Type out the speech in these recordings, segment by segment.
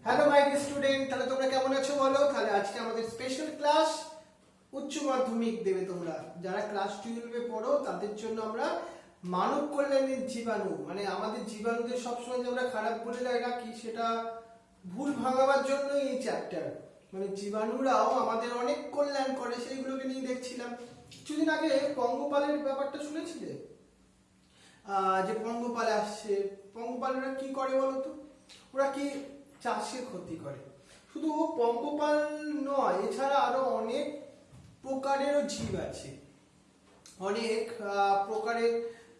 Hello my dear student, তাহলে তোমরা কেমন আছো বলো। তাহলে আজকে আমাদের স্পেশাল ক্লাস উচ্চ মাধ্যমিক দেবে। তোমরা যারা ক্লাস 12-এ পড়ো তাদের জন্য আমরা মানব কল্যাণের জীবাণু, মানে আমাদের জীবাণুদের সবসময় যে আমরা খারাপ বলে রাখি সেটা ভুল ভাঙাবার জন্য এই চ্যাপ্টার। মানে জীবাণুরাও আমাদের অনেক কল্যাণ করে, সেইগুলোকে নিয়ে দেখছিলাম। কিছুদিন আগে পঙ্গপালের ব্যাপারটা শুনেছিলে? যে পঙ্গপাল আসছে, পঙ্গপালরা কি করে বলতো? ওরা কি চাষের ক্ষতি করে। শুধু পঙ্গপাল নয়, এছাড়া আরো অনেক প্রকারেরও জীব আছে, অনেক প্রকারের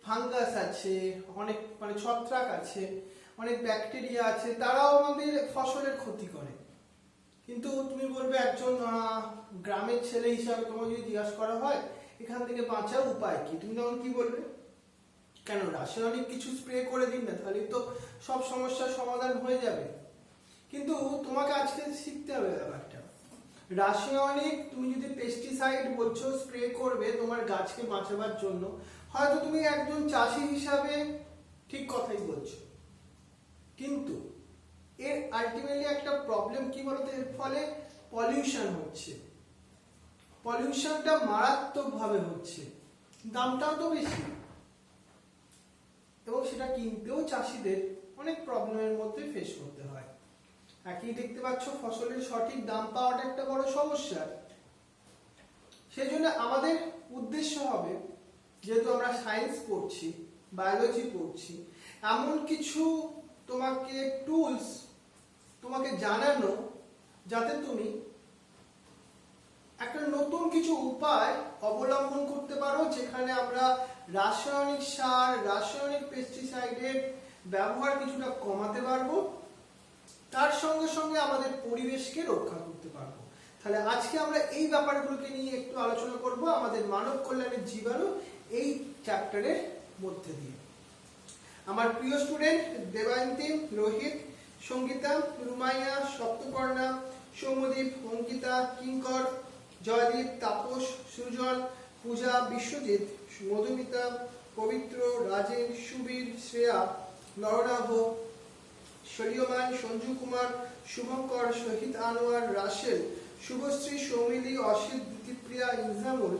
ফাঙ্গাস আছে, অনেক মানে ছত্রাক আছে, অনেক ব্যাকটেরিয়া আছে, তারাও আমাদের ফসলের ক্ষতি করে। কিন্তু তুমি বলবে, একজন গ্রামের ছেলে হিসাবে তোমাকে যদি জিজ্ঞাসা করা হয় এখান থেকে বাঁচার উপায় কি, তুমি তখন কি বলবে? কেন রাসায়নিক কিছু স্প্রে করে দিন না, তাহলে তো সব সমস্যার সমাধান হয়ে যাবে। কিন্তু তোমাকে আজকে শিখতে হবে ব্যাপারটা। রাসায়নিক তুমি যদি পেস্টিসাইড বলছো স্প্রে করবে তোমার গাছকে বাঁচাবার জন্য, হয়তো তুমি একজন চাষি হিসাবে ঠিক কথাই বলছো, কিন্তু এর আলটিমেটলি একটা প্রবলেম কি বলতো? এর ফলে পলিউশন হচ্ছে, পলিউশনটা মারাত্মকভাবে হচ্ছে, দামটাও তো বেশি, এবং সেটা কিনতেও চাষিদের অনেক প্রবলেমের মধ্যে ফেস করতে হয়। একই দেখতে পাচ্ছ, ফসলের সঠিক দাম পাওয়াটা একটা বড় সমস্যা। সেই জন্য আমাদের উদ্দেশ্য হবে, যেহেতু আমরা সায়েন্স পড়ছি, বায়োলজি পড়ছি, এমন কিছু তোমাকে টুলস তোমাকে জানানো যাতে তুমি একটা নতুন কিছু উপায় অবলম্বন করতে পারো, যেখানে আমরা রাসায়নিক সার, রাসায়নিক পেস্টিসাইডের ব্যবহার কিছুটা কমাতে পারবো, তার সঙ্গে সঙ্গে আমাদের পরিবেশকে রক্ষা করতে পারবো। তাহলে আজকে আমরা এই ব্যাপারগুলোকে নিয়ে একটু আলোচনা করব আমাদের মানব কল্যাণের জীবাণু এই চ্যাপ্টারের মধ্যে দিয়ে। আমার প্রিয় স্টুডেন্ট দেবায়ন্তী, রোহিত, সঙ্গীতা, রুমাইয়া, সপ্তপর্ণা, সৌম্যদীপ, অঙ্কিতা, কিঙ্কর, জয়দীপ, তাপস, সুজন, পূজা, বিশ্বজিৎ, মধুমিতা, পবিত্র, রাজেন, সুবীর, শ্রেয়া, নরনাভ, শরীয়মান, সঞ্জু কুমার, শুভঙ্কর, শহীদ আনোয়ার, রাশেল, শুভশ্রী, সৌমিলি, অসিত, দ্যুতিপ্রিয়া, ইনজামুল,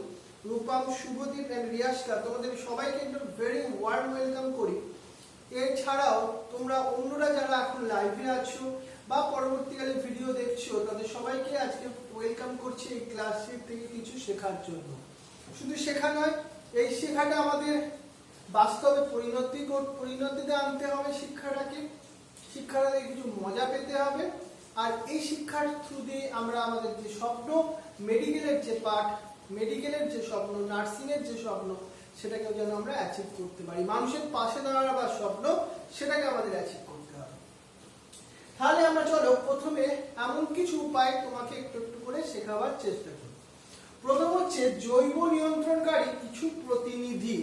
রূপম, শুভদীপ এন্ড রিয়াসকা, তোমাদের সবাইকে একটা ভেরি ওয়ার্ম ওয়েলকাম করি। এছাড়াও তোমরা অন্যরা যারা এখন লাইভে আছো বা পরবর্তীকালে ভিডিও দেখছো, তাদের সবাইকে আজকে ওয়েলকাম করছি এই ক্লাসের থেকে কিছু শেখার জন্য। শুধু শেখা নয়, এই শেখাটা আমাদের বাস্তবে পরিণতিতে আনতে হবে শিক্ষাটাকে, শিক্ষাটা থেকে কিছু মজা পেতে হবে। আর এই শিক্ষার থ্রু দিয়ে আমরা আমাদের যে স্বপ্ন, মেডিকেলের যে পাঠ, মেডিকেলের যে স্বপ্ন, নার্সিংয়ের যে স্বপ্ন, সেটাকেও যেন আমরা অ্যাচিভ করতে পারি। মানুষের পাশে দাঁড়াবার স্বপ্ন, সেটাকে আমাদের অ্যাচিভ করতে হবে। তাহলে আমরা চলো প্রথমে এমন কিছু উপায় তোমাকে একটু একটু করে শেখাবার চেষ্টা করি। প্রথম হচ্ছে জৈব নিয়ন্ত্রণকারী কিছু প্রতিনিধি।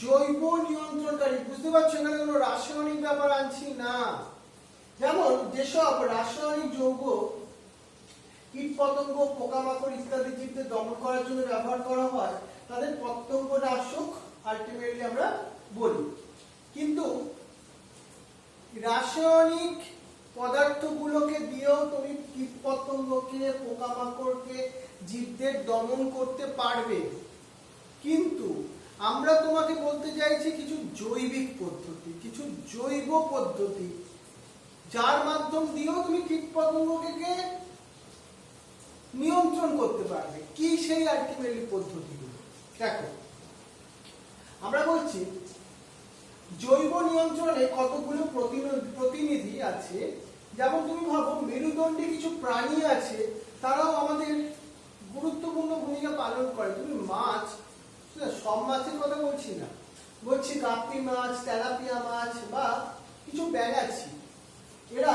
জৈব নিয়ন্ত্রণকারী, বুঝতে পারছো এখানে কোনো রাসায়নিক ব্যাপার আনছি না। যেমন যেসব রাসায়নিক যৌগ কীটপতঙ্গ, পোকামাকড় ইত্যাদি জীবদের দমন করার জন্য ব্যবহার করা হয়, তাদের পতঙ্গনাশক আলটিমেটলি আমরা বলি। কিন্তু রাসায়নিক পদার্থগুলোকে দিয়েও তুমি কীটপতঙ্গকে, পোকামাকড়কে, জীবদের দমন করতে পারবে। কিন্তু আমরা তোমাকে বলতে চাইছি কিছু জৈবিক পদ্ধতি, কিছু জৈব পদ্ধতি, যার মাধ্যম দিয়েও তুমি কীটপতঙ্গকে নিয়ন্ত্রণ করতে পারবে। কি সেই আলটিমেটলি পদ্ধতিগুলো? দেখো, আমরা বলছি জৈব নিয়ন্ত্রণে কতগুলো প্রতিনিধি আছে। যেমন তুমি ভাবো, মেরুদণ্ডী কিছু প্রাণী আছে, তারাও আমাদের গুরুত্বপূর্ণ ভূমিকা পালন করে। তুমি মাছ, সব মাছের কথা বলছি না, বলছি কাপ্পি মাছ, তেলাপিয়া মাছ, বা কিছু ব্যাঙাচি, এরা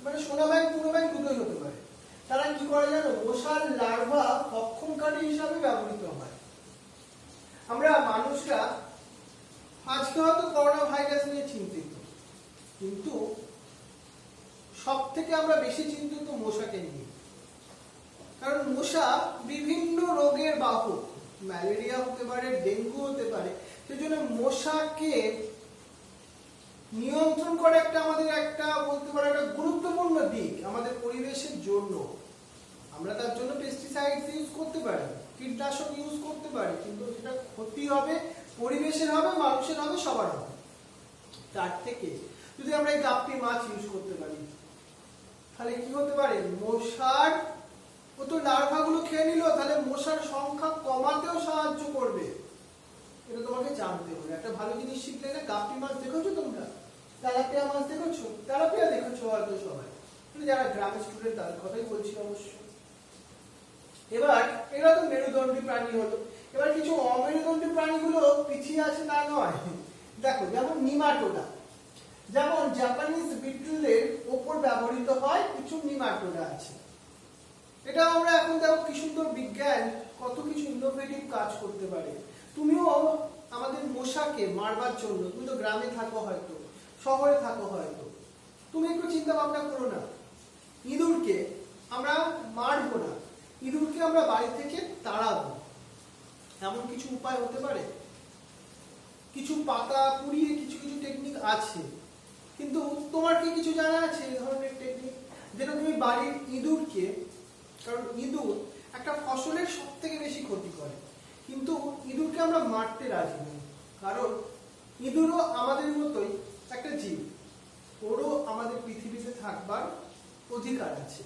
মানে সোনা ব্যাঙ, পুরো ব্যাঙ দুটোই হতে পারে। তারা কি করে জানো? মশার লার্ভা ভক্ষণকারী হিসাবে ব্যবহৃত হয়। আমরা মানুষরা আজকে হয়তো করোনা ভাইরাস নিয়ে চিন্তিত, কিন্তু সব থেকে আমরা বেশি চিন্তিত মশাকে নিয়ে। কারণ মশা বিভিন্ন রোগের বাহক, ম্যালেরিয়া হতে পারে, ডেঙ্গু হতে পারে। সেজন্য মশাকে নিয়ন্ত্রণ করা আমাদের বলতে পারো একটা গুরুত্বপূর্ণ দিক আমাদের পরিবেশের জন্য। আমরা তার জন্য পেস্টিসাইডস ইউজ করতে পারি, কীটনাশক ইউজ করতে পারি, কিন্তু সেটা ক্ষতি হবে, পরিবেশের হবে, মানুষের হবে, সবার হবে। তার থেকে যদি আমরা এই গাপ্পি মাছ ইউজ করতে পারি তাহলে কি হতে পারে, মশার ও তো লার্ভাগুলো খেয়ে নিল, তাহলে মশার সংখ্যা কমাতেও সাহায্য করবে। এটা তোমাকে জানতে হবে। একটা ভালো জিনিস শিখলে না, গাপ্পি মাছ দেখেছো তোমরা, তেলাপিয়া মাছ দেখেছো, তেলাপিয়া দেখেছো হয়তো সবাই, যারা গ্রামের স্টুডেন্ট তাদের কথাই বলছি অবশ্য। এবার এরা তো মেরুদণ্ডী প্রাণী হলো। এবার কিছু অমেরুদণ্ডী প্রাণীগুলো পিছিয়ে আছে তা নয়। দেখো, যেমন নিমাটোডা, যেমন জাপানিজ বিটলের ওপর ব্যবহৃত হয় কিছু নিমাটোডা আছে। এটা আমরা এখন দেখো কি সুন্দর বিজ্ঞান কত কিছু ইনোভেটিভ কাজ করতে পারে। তুমিও আমাদের মশাকে মারবার জন্য, তুমি তো গ্রামে থাকো হয়তো, শহরে থাকো হয়তো, তুমি একটু চিন্তা ভাবনা করো না, ইঁদুরকে আমরা মারবো না, ইঁদুরকে আমরা বাড়ি থেকে তাড়াবো, এমন কিছু উপায় হতে পারে। কিছু পাতা পুড়িয়ে কিছু কিছু টেকনিক আছে, কিন্তু তোমার কি কিছু জানা আছে এই ধরনের টেকনিক, যেটা তুমি বাড়ির ইঁদুরকে, কারণ ইঁদুর একটা ফসলের সব থেকে বেশি ক্ষতি করে, কিন্তু ইঁদুরকে আমরা মারতে রাজি নই, কারণ ইঁদুরও আমাদের মতোই একটা জীব, ওরও আমাদের পৃথিবীতে থাকবার অধিকার আছে,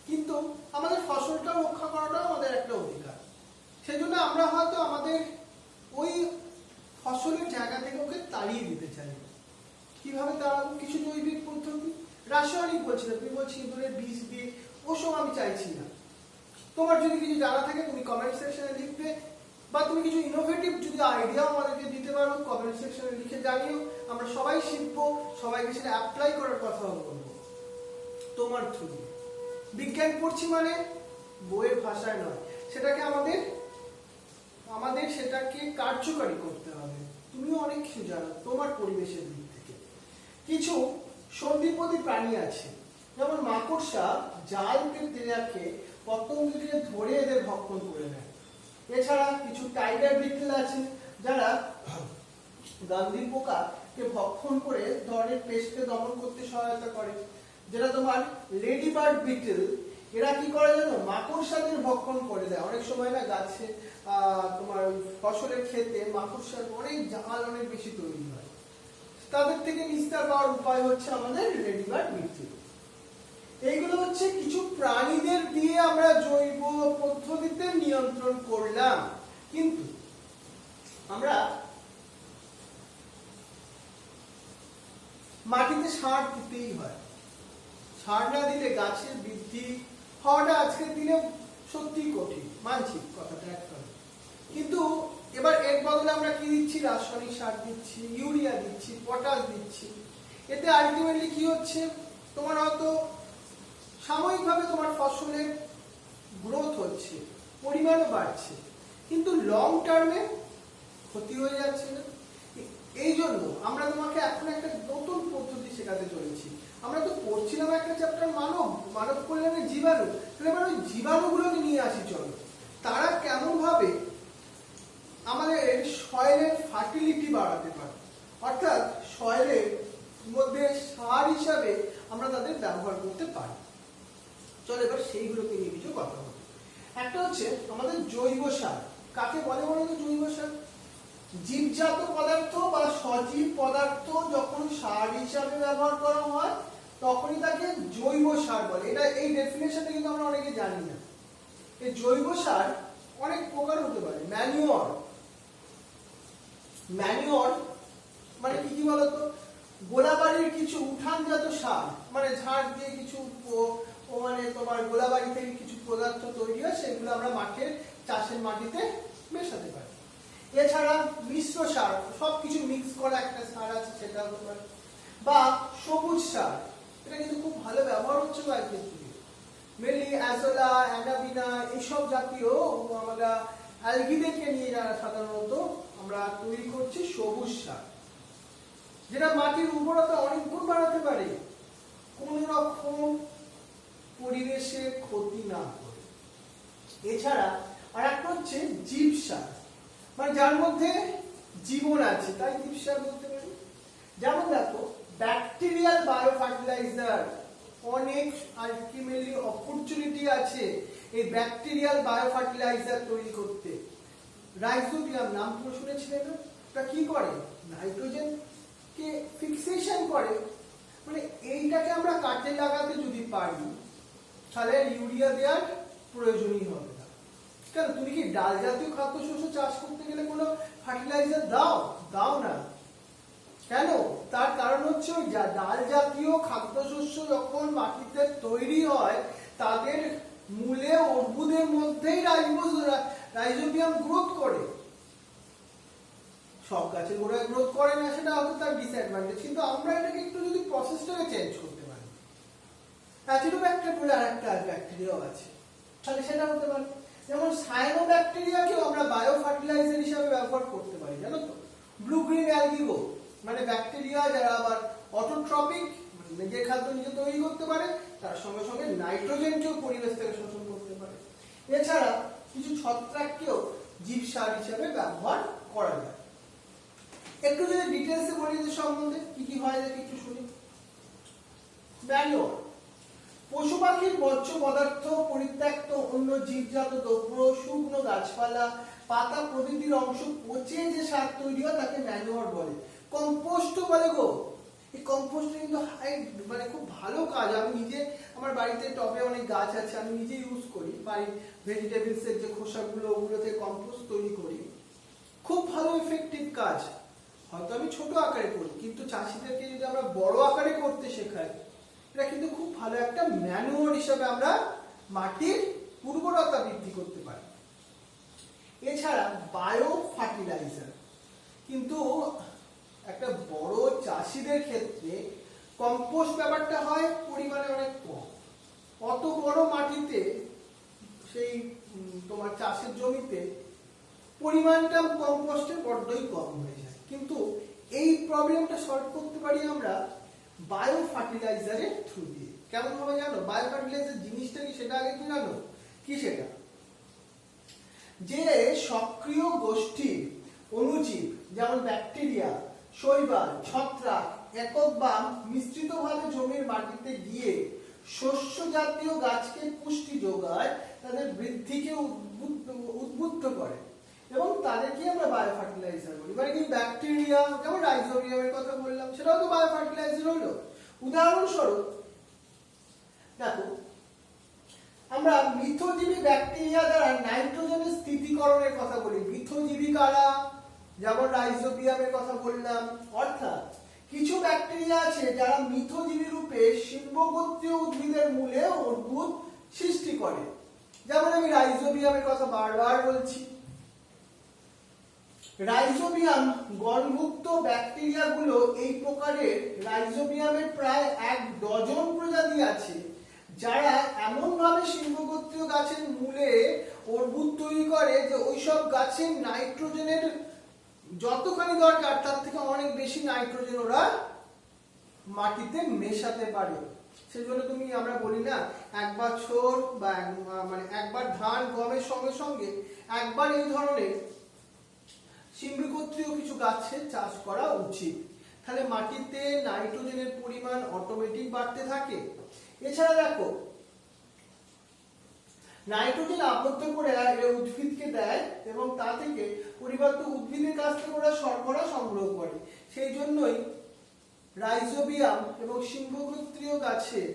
কিন্তু আমাদের ফসলটা রক্ষা করাটাও আমাদের একটা অধিকার। সেই জন্য আমরা হয়তো আমাদের ওই ফসলের জায়গা থেকে ওকে তাড়িয়ে দিতে চাই। কিভাবে তাড়াবো? কিছু জৈবিক পদ্ধতি, রাসায়নিক বলছি না, তুমি বলছি ইঁদুরের বীজ দিয়ে, ওসব আমি চাইছি না। তোমার যদি কিছু জানা থাকে তুমি কমেন্ট সেকশনে লিখবে, বা তুমি কিছু ইনোভেটিভ যদি আইডিয়া আমাদেরকে দিতে পারো কমেন্ট সেকশনে লিখে জানিও। আমরা সবাই শিখবো, সবাইকে সেটা অ্যাপ্লাই করার কথা বলবো তোমার থ্রু। বিজ্ঞান পড়ছি মানে বইয়ের ভাষায় নয়, সেটাকে আমাদের সেটাকে কার্যকারী করতে হবে। তুমিও অনেক কিছু জানো তোমার পরিবেশের দিক থেকে। কিছু সন্ধিপদী প্রাণী আছে, যেমন মাকড়সা জাল পেতে রাখে পতঙ্গকে ধরে এদের ভক্ষণ করে নেয়। এছাড়া কিছু টাইগার বিটল আছে, যারা গান্ধী পোকাকে ভক্ষণ করে ধরনের পেস্টকে দমন করতে সহায়তা করে। যেটা তোমার লেডি বার্ড বিটল, এরা কি করে জানো, মাকড়সাদের ভক্ষণ করে দেয়। অনেক সময় না গাছে তোমার ফসলের ক্ষেতে মাকড়সার অনেক জাল অনেক বেশি তৈরি হয়, তাদের থেকে নিস্তার পাওয়ার উপায় হচ্ছে আমাদের লেডি বার্ড বিটল। এইগুলো হচ্ছে কিছু প্রাণীদের দিয়ে আমরা জৈব পদ্ধতিতে নিয়ন্ত্রণ করলাম, কিন্তু আমরা মাটিতে সার দিতেই হয়। সার না দিলে গাছের বৃদ্ধি হওয়াটা আজকের দিনে সত্যি কঠিন, মানছি কথাটা একদম। কিন্তু এবার এর বদলে আমরা কি দিচ্ছি, রাসায়নিক সার দিচ্ছি, ইউরিয়া দিচ্ছি, পটাশ দিচ্ছি। এতে আলটিমেটলি কি হচ্ছে, তোমার হয়তো সাময়িকভাবে তোমার ফসলের গ্রোথ হচ্ছে, পরিমাণও বাড়ছে, কিন্তু লং টার্মে ক্ষতি হয়ে যাচ্ছে না। এই জন্য আমরা তোমাকে এখন একটা নতুন পদ্ধতি শেখাতে চলেছি। আমরা তো পড়ছিলাম একটা চ্যাপ্টার মানব কল্যাণের জীবাণু, তাহলে এবার ওই জীবাণুগুলোকে নিয়ে আসি চলো। তারা কেমন ভাবে আমাদের সয়েলের ফার্টিলিটি বাড়াতে পারে, অর্থাৎ সয়েলের মধ্যে সার হিসাবে আমরা তাদের ব্যবহার করতে পারি। চলো এবার সেইগুলোকে নিয়ে কিছু কথা বলি। একটা হচ্ছে আমাদের জৈব সার। কাকে বলে বলো তো জৈব সার? জীবজাত পদার্থ বা সজীব পদার্থ যখন সার হিসাবে ব্যবহার করা হয় তখনই তাকে জৈব সার বলে। এই ডেফিনেশনটা কিন্তু আমরা অনেকে জানি না। এই জৈব সার অনেক প্রকার হতে পারে। ম্যানিওর মানে কি বলতো, গোলাবাড়ির কিছু উঠানজাত সার, মানে ঝাড় দিয়ে কিছু মানে তোমার গোলাবাড়ি থেকে কিছু পদার্থ তৈরি হয়, সেগুলো আমরা চাষের মাটিতে মেশাতে পারি। এছাড়া মিশ্র সার, সবকিছু মিক্স করা একটা সার আছে, সেটা হতে পারে। বা সবুজ সার, এটা কিন্তু খুব ভালো ব্যবহার হচ্ছে আজকের যুগে। মেনলি অ্যাজোলা, অ্যানাবিনা এইসব জাতীয় আমরা অ্যালগিদেরকে নিয়ে যারা সাধারণত আমরা তৈরি করছি সবুজ সার, যেটা মাটির উর্বরতা অনেক গুণ বাড়াতে পারে, কোন রকম পরিবেশের ক্ষতি না করে। এছাড়া আর একটা হচ্ছে জীব সার, মানে যার মধ্যে জীবন আছে, তাই জীব সার বলতে পারি। যেমন দেখো ব্যাকটেরিয়াল বায়োফার্টিলাইজার, অনেক আলটিমেটলি অপরচুনিটি আছে এই ব্যাকটেরিয়াল বায়োফার্টিলাইজার তৈরি করতে। রাইজোবিয়াম নাম তো শুনেছিলেন না? এটা কি করে? নাইট্রোজেন কে ফিক্সেশন করে। মানে এইটাকে আমরা কাজে লাগাতে যদি পারি তাহলে ইউরিয়া দেওয়ার প্রয়োজনই হবে না। কেন, তুমি কি ডাল জাতীয় খাদ্যশস্য চাষ করতে গেলে কোনো ফার্টিলাইজার দাও না? কেন? তার কারণ হচ্ছে ওই ডাল জাতীয় খাদ্যশস্য যখন মাটিতে তৈরি হয় তাদের মূলে অর্বুদের মধ্যেই রাইজোবিয়াম গ্রোথ করে। সব গাছের গোড়ায় গ্রোথ করে না, সেটা হয়তো তার ডিসঅ্যাডভান্টেজ, কিন্তু আমরা এটাকে একটু যদি প্রসেসটাকে চেঞ্জ করতে পারি, অ্যাসিডোব্যাক্টার বলে আরেকটা ব্যাকটেরিয়াও আছে, তাহলে সেটা হতে পারে। যেমন সায়ানোব্যাকটেরিয়াকেও আমরা বায়োফার্টিলাইজার হিসেবে ব্যবহার করতে পারি, জানো তো? ব্লু গ্রিন অ্যালগিগো মানে ব্যাকটেরিয়া যারা আবার অটোট্রপিক, নিজের খাদ্য নিজে তৈরি করতে পারে, তার সঙ্গে সঙ্গে নাইট্রোজেনকেও পরিবেশ থেকে শোষণ করতে পারে। এছাড়া কিছু ছত্রাককেও জীব সার হিসেবে ব্যবহার করা যায়। একটু যদি ডিটেলসে বলি এদের সম্বন্ধে কি কি হয় দেখি একটু শুনি। ম্যানুয়ার, পশু পাখির বর্জ্য পদার্থ, পরিত্যক্ত অন্য জীবজাত দ্রব্য, শুকনো গাছপালা, পাতা প্রভৃতির অংশ পচে যে সার তৈরি হয় তাকে ম্যানুয়ার বলে। কম্পোস্ট বলে গো। এই কম্পোস্ট কিন্তু মানে খুব ভালো কাজ। আমি নিজে আমার বাড়িতে টবে অনেক গাছ আছে, আমি নিজে ইউজ করি। বাড়ির ভেজিটেবলস এর যে খোসাগুলো ওগুলোতে কম্পোস্ট তৈরি করি, খুব ভালো ইফেক্টিভ কাজ। হয়তো আমি ছোট আকারে করি, কিন্তু চাষিদেরকে যদি আমরা বড় আকারে করতে শেখাই, এটা কিন্তু খুব ভালো একটা ম্যানুয়ার হিসাবে আমরা মাটির উর্বরতা বৃদ্ধি করতে পারি। এছাড়া বায়ো ফার্টিলাইজার কিন্তু একটা বড় চাষিদের ক্ষেত্রে কম্পোস্ট ব্যাপারটা হয় পরিমাণে অনেক কম। অত বড় মাটিতে সেই তোমার চাষের জমিতে পরিমাণটা কম্পোস্টের বড্ডই কম হয়ে যায়। কিন্তু এই প্রবলেমটা সলভ করতে পারি আমরা বায়ো ফার্টিলাইজারের থ্রু দিয়ে। কেমন ভাবে জানো? বায়ো ফার্টিলাইজার জিনিসটা কি সেটা আগে কি জানো? কি সেটা? যে সক্রিয় গোষ্ঠীর অণুজীব যেমন ব্যাকটেরিয়া, শৈবাল, ছত্রাক একক বা মিশ্রিতভাবে জমির মাটিতে গিয়ে শস্য জাতীয় গাছকে পুষ্টি যোগায়, তাদের বৃদ্ধিকে উদ্বুদ্ধ করে এবং তাদেরকে আমরা বায়ো ফার্টিলাইজার বলি। মানে কি ব্যাকটেরিয়া, যেমন রাইজোবিয়ামের কথা বললাম, সেটাও তো বায়ো ফার্টিলাইজার হলো। উদাহরণস্বরূপ দেখো, আমরা মিথজীবী ব্যাকটেরিয়া দ্বারা নাইট্রোজেনের স্থিতিকরণের কথা বলি। মিথজীবী কারা? যেমন রাইজোবিয়ামের কথা বললাম। অর্থাৎ কিছু ব্যাকটেরিয়া আছে যারা মিথজীবী রূপে শিল্পগোত্রীয় উদ্ভিদের মূলে অর্বুদ সৃষ্টি করে। যেমন আমি রাইজোবিয়ামের কথা বারবার বলছি। রাইজোবিয়াম গণভুক্ত ব্যাকটেরিয়াগুলো এই প্রকারের। রাইজোবিয়ামের প্রায় 1 ডজন প্রজাতি আছে যারা এমন ভাবে শিল্পগোত্রীয় গাছের মূলে অর্বুদ তৈরি করে যে ওইসব গাছের নাইট্রোজেনের যতখানি দরকার তার থেকে অনেক বেশি নাইট্রোজেন ওরা মাটিতে মেশাতে পারে। সেজন্য আমরা বলি না, এক বছর বা মানে একবার ধান গমের সঙ্গে সঙ্গে একবার এই ধরনের শিল্পগোত্রীয় কিছু গাছের চাষ করা উচিত। তাহলে মাটিতে নাইট্রোজেনের পরিমাণ অটোমেটিক বাড়তে থাকে। এছাড়া দেখো, নাইট্রোজেন আবদ্ধ করে উদ্ভিদকে দেয় এবং তা থেকে পরিবর্তিত উদ্ভিদের কাছ থেকে ওরা শর্করা সংগ্রহ করে। সেই জন্যই রাইজোবিয়াম এবং শিল্পগোত্রীয় গাছের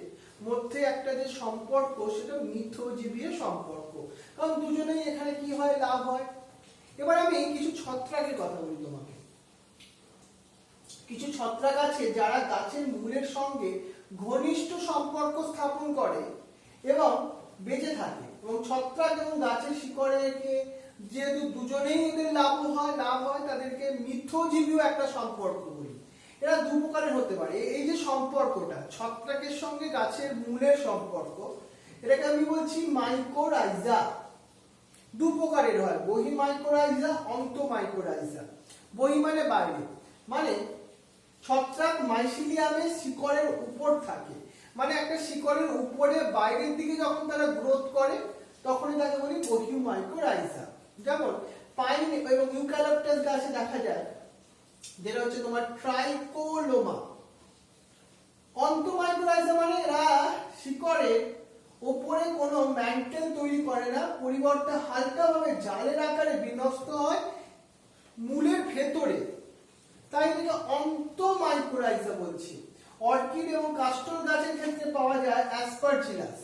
মধ্যে একটা যে সম্পর্ক, সেটা মিথজীবী সম্পর্ক, কারণ দুজনেই এখানে কি হয়, লাভ হয়। এবার আমি কিছু ছত্রাকের কথা বলি তোমাকে। কিছু ছত্রাক আছে যারা গাছের মূলের সঙ্গে ঘনিষ্ঠ সম্পর্ক স্থাপন করে এবং বেঁচে থাকে, এবং ছত্রাক এবং গাছের শিকড়ে যেহেতু দুজনেই এদের লাভ হয়, তাদেরকে মিথজীবীও একটা সম্পর্ক বলি। এরা দু প্রকারের হতে পারে। এই যে সম্পর্কটা ছত্রাকের সঙ্গে গাছের মূলের সম্পর্ক, এটাকে আমি বলছি মাইকোরাইজা। দু প্রকারের হয়, বহি মাইকোরাইজা, অন্ত মাইকোরাইজা। বহি মানে বাইরে, মানে ছত্রাক মাইসিলিয়ামের শিকড়ের উপর থাকে, মানে একটা শিকড়ের উপরে বাইরের দিকে যখন তারা গ্রোথ করে তখনই তাকে বলি বহি মাইকোরাইজা। যেমন পাইন এবং ইউক্যালিপটাস গাছে দেখা যায় যেটা হচ্ছে তোমার ট্রাইকোলোমা। উপরে কোনো ম্যান্টেল তৈরি করে না, পরিবর্তে হালকাভাবে জালের আকারে বিন্যস্ত হয় মূলের ভেতরে, তাই এটাকে অন্তোমাইকোরাইজা বলছি। অর্কিড এবং কাস্টর গাছের ক্ষেত্রে পাওয়া যায় অ্যাসপারজিলাস।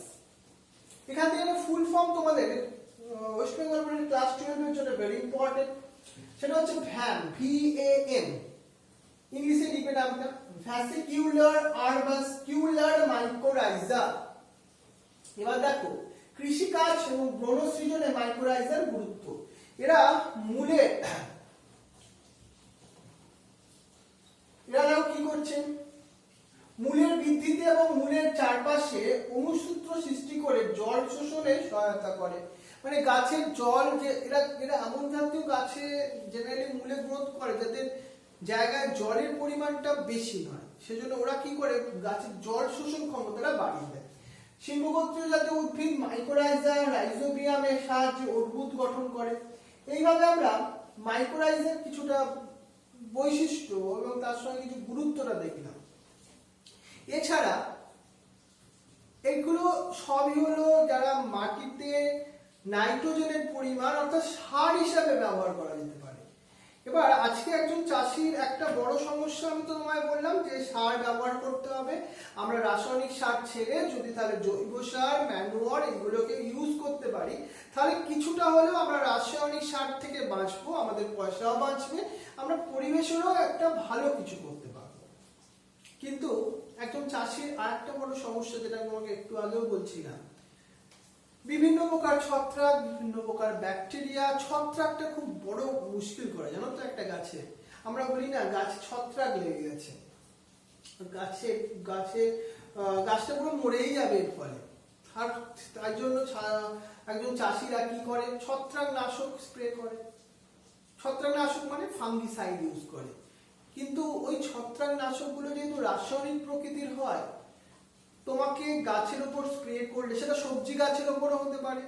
এখান থেকে একটা ফুল ফর্ম তোমাদের ওয়েস্ট বেঙ্গল বোর্ডের ক্লাস 12 এর জন্য ভেরি ইম্পর্টেন্ট, সেটা হচ্ছে ভ্যাম, VAM। ইংলিশে লিখবে নামটা ভ্যাসিকিউলার আরবাসকিউলার মাইকোরাইজা। এবার দেখো কৃষিকাজ এবং বন সৃজনে মাইকোরাইজার গুরুত্ব। এরা কি করছেন, মূলের বৃদ্ধিতে এবং মূলের চারপাশে অনুসূত্র সৃষ্টি করে জল শোষণে সহায়তা করে। মানে গাছের জল যে এরা এমন জাতীয় গাছে জেনারেলি মূলে গ্রোথ করে যাতে জায়গায় জলের পরিমাণটা বেশি নয়, সেজন্য ওরা কি করে গাছের জল শোষণ ক্ষমতাটা বাড়িয়ে দেয়। সিংহগোত্রীয় জাতীয় উদ্ভিদ মাইকোরাইজা রাইজোবিয়ামের সাহায্যে অর্বুদ গঠন করে। এইভাবে আমরা মাইকোরাইজার কিছুটা বৈশিষ্ট্য এবং তার সঙ্গে কিছু গুরুত্বটা দেখলাম। এছাড়া এইগুলো সবই হলো যারা মাটিতে নাইট্রোজেনের পরিমাণ অর্থাৎ সার হিসাবে ব্যবহার করা যেতে পারে। এবার আজকে একজন চাষির একটা বড় সমস্যা আমি তো তোমায় বললাম যে সার ব্যবহার করতে হবে। আমরা রাসায়নিক সার ছেড়ে যদি তাহলে জৈব সার, ম্যানুয়ার এগুলোকে ইউজ করতে পারি, তাহলে কিছুটা হলেও আমরা রাসায়নিক সার থেকে বাঁচবো, আমাদের পয়সাও বাঁচবে, আমরা পরিবেশেরও একটা ভালো কিছু করতে পারবো। কিন্তু একজন চাষির আর একটা বড় সমস্যা, যেটা আমি তোমাকে একটু আগেও বলছিলাম, বিভিন্ন প্রকার ছত্রাক, বিভিন্ন প্রকার ব্যাকটেরিয়া। ছত্রাকটা খুব বড় মুশকিল করে, জানো তো একটা গাছে। আমরা বলি না গাছে ছত্রাক লেগে গেছে, গাছটা পুরো মরেই যাবে এর ফলে। আর তাই জন্য একজন চাষিরা কি করে, ছত্রাকনাশক স্প্রে করে। ছত্রাকনাশক মানে ফাঙ্গিসাইড ইউজ করে। কিন্তু ওই ছত্রাকনাশকগুলো যেহেতু রাসায়নিক প্রকৃতির হয়, তোমাকে গাছের উপর স্প্রে করলে সেটা সবজি গাছের উপরও হতে পারে,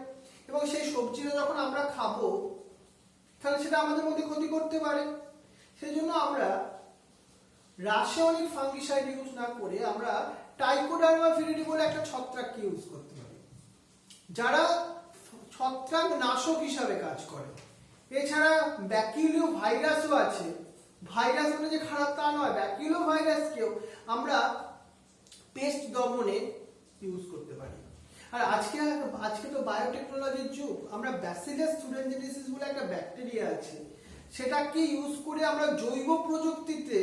এবং সেই সবজিটা যখন আমরা খাবো তাহলে সেটা আমাদের মধ্যে ক্ষতি করতে পারে। সেই জন্য আমরা রাসায়নিক ফাঙ্গিসাইড ইউজ না করে আমরা ট্রাইকোডার্মা ভিরিডি বলে একটা ছত্রাককে ইউজ করতে পারি, যারা ছত্রাকনাশক হিসাবে কাজ করে। এছাড়া ব্যাকিলিও ভাইরাসও আছে। ভাইরাস মানে যে খারাপ তা নয়, ব্যাকিলিও ভাইরাসকেও আমরা পেস্ট দমনে ইউজ করতে পারি। আর আজকে তো বায়োটেকনোলজির যুগ। আমরা ব্যাসিলাস থুরেনজেনেসিস বলে একটা ব্যাকটেরিয়া আছে, সেটাকে ইউজ করে আমরা জৈব প্রযুক্তিতে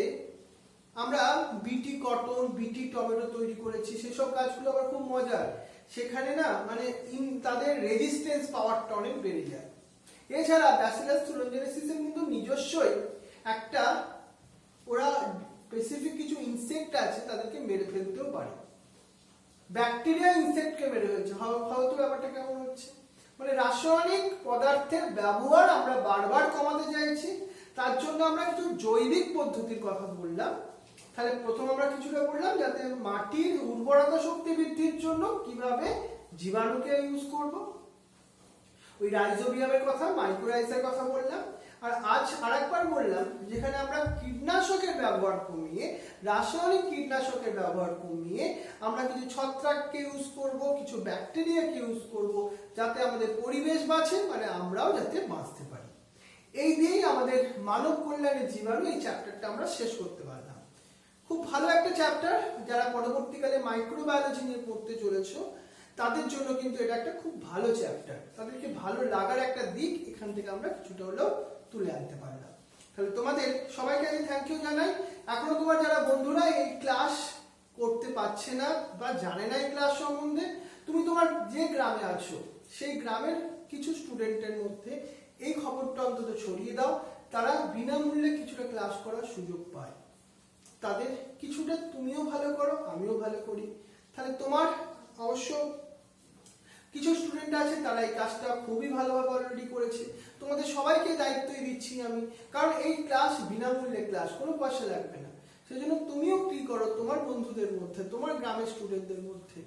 আমরা বিটি কটন, বিটি টমেটো তৈরি করেছি। সেসব কাজগুলো আবার খুব মজার, সেখানে না মানে তাদের রেজিস্ট্যান্স পাওয়ারটা অনেক বেড়ে যায়। এছাড়া ব্যাসিলাস থুরেনজেনেসিসের কিন্তু নিজস্বই একটা ওরা স্পেসিফিক কিছু ইনসেক্ট আছে, তাদেরকে মেরে ফেলতেও পারে। ব্যাকটেরিয়া ইনসেক্টকে মেরে ফেলছে, হয়তো ব্যাপারটা কেমন হচ্ছে। মানে রাসায়নিক পদার্থের ব্যবহার আমরা বারবার কমাতে চাইছি, তার জন্য আমরা কিছু জৈবিক পদ্ধতির কথা বললাম। তাহলে প্রথম আমরা কিছুটা বললাম যাতে মাটির উর্বরতা শক্তি বৃদ্ধির জন্য কিভাবে জীবাণুকে ইউজ করব, ওই রাইজোবিয়ামের কথা, মাইকোরাইজার কথা বললাম। আর আজ আরেকবার বললাম যেখানে আমরা কীটনাশকের ব্যবহার কমিয়ে, রাসায়নিক কীটনাশকের ব্যবহার কমিয়ে আমরা কিছু ছত্রাককে ইউজ করব, কিছু ব্যাকটেরিয়াকে ইউজ করব, যাতে আমাদের পরিবেশ বাঁচে, মানে আমরাও যাতে বাঁচতে পারি। এই দিয়েই আমাদের মানব কল্যাণের জীবাণু এই চ্যাপ্টারটা আমরা শেষ করতে পারলাম। খুব ভালো একটা চ্যাপ্টার, যারা পরবর্তীকালে মাইক্রোবায়োলজি নিয়ে পড়তে চলেছো তাদের জন্য কিন্তু এটা একটা খুব ভালো চ্যাপ্টার। তাদেরকে ভালো লাগার একটা দিক এখান থেকে আমরা কিছুটা হলেও তুলে আনতে পারলাম। তাহলে তোমাদের সবাইকে আমি থ্যাংক ইউ জানাই। এখনো তোমার যারা বন্ধুরা এই ক্লাস করতে পারছে না বা জানে না এই ক্লাস সম্বন্ধে, তুমি তোমার যে গ্রামে আছো সেই গ্রামের কিছু স্টুডেন্টের মধ্যে এই খবরটা অন্তত ছড়িয়ে দাও, তারা বিনামূল্যে কিছুটা ক্লাস করার সুযোগ পায়। তাদের কিছুটা তুমিও ভালো করো, আমিও ভালো করি। তাহলে তোমার অবশ্য কিছু স্টুডেন্ট আছে তারা এই কাজটা খুবই ভালোভাবে অলরেডি করেছে। তোমাদের সবাইকে দায়িত্বই দিচ্ছি আমি, কারণ এই ক্লাস বিনামূল্যে ক্লাস, কোনো পয়সা লাগবে না। সেজন্য তুমিও কি করো, তোমার বন্ধুদের মধ্যে, তোমার গ্রামের স্টুডেন্টদের মধ্যে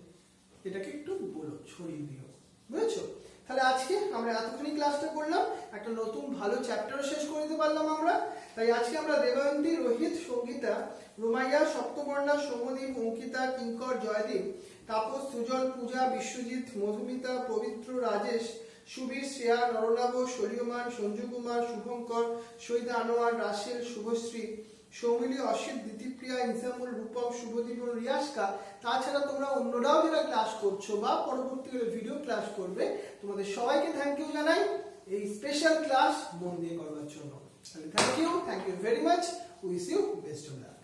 এটাকে একটু বলো, ছড়িয়ে দিও, বুঝেছো? তাহলে আজকে আমরা এতখানি ক্লাসটা করলাম, একটা নতুন ভালো চ্যাপ্টারও শেষ করে দিতে পারলাম আমরা। তাই আজকে আমরা দেবয়ন্তী, রোহিত, সঙ্গীতা রুমাইয়া, সপ্তবর্ণা, সৌমদীপ, অঙ্কিতা, কিঙ্কর, জয়দীপ, তাপস, সুজন, পূজা, বিশ্বজিৎ, মধুমিতা, পবিত্র, রাজেশ, সুবীর, শ্রেয়া, নরনাভ, শলীয়মান, সঞ্জু কুমার, শুভঙ্কর, শহীদ আনোয়ার, রাসেল, শুভশ্রী, সৌমিলি, অসিত, দিতিপ্রিয়া, ইনসামুল, রূপম, শুভদীপ, রিয়াসকা। তাছাড়া তোমরা অন্যরাও যারা ক্লাস করছো বা পরবর্তীকালে ভিডিও ক্লাস করবে, তোমাদের সবাইকে থ্যাংক ইউ জানাই এই স্পেশাল ক্লাস মন দিয়ে করার জন্য। Thank you very much, wish you best of lakh.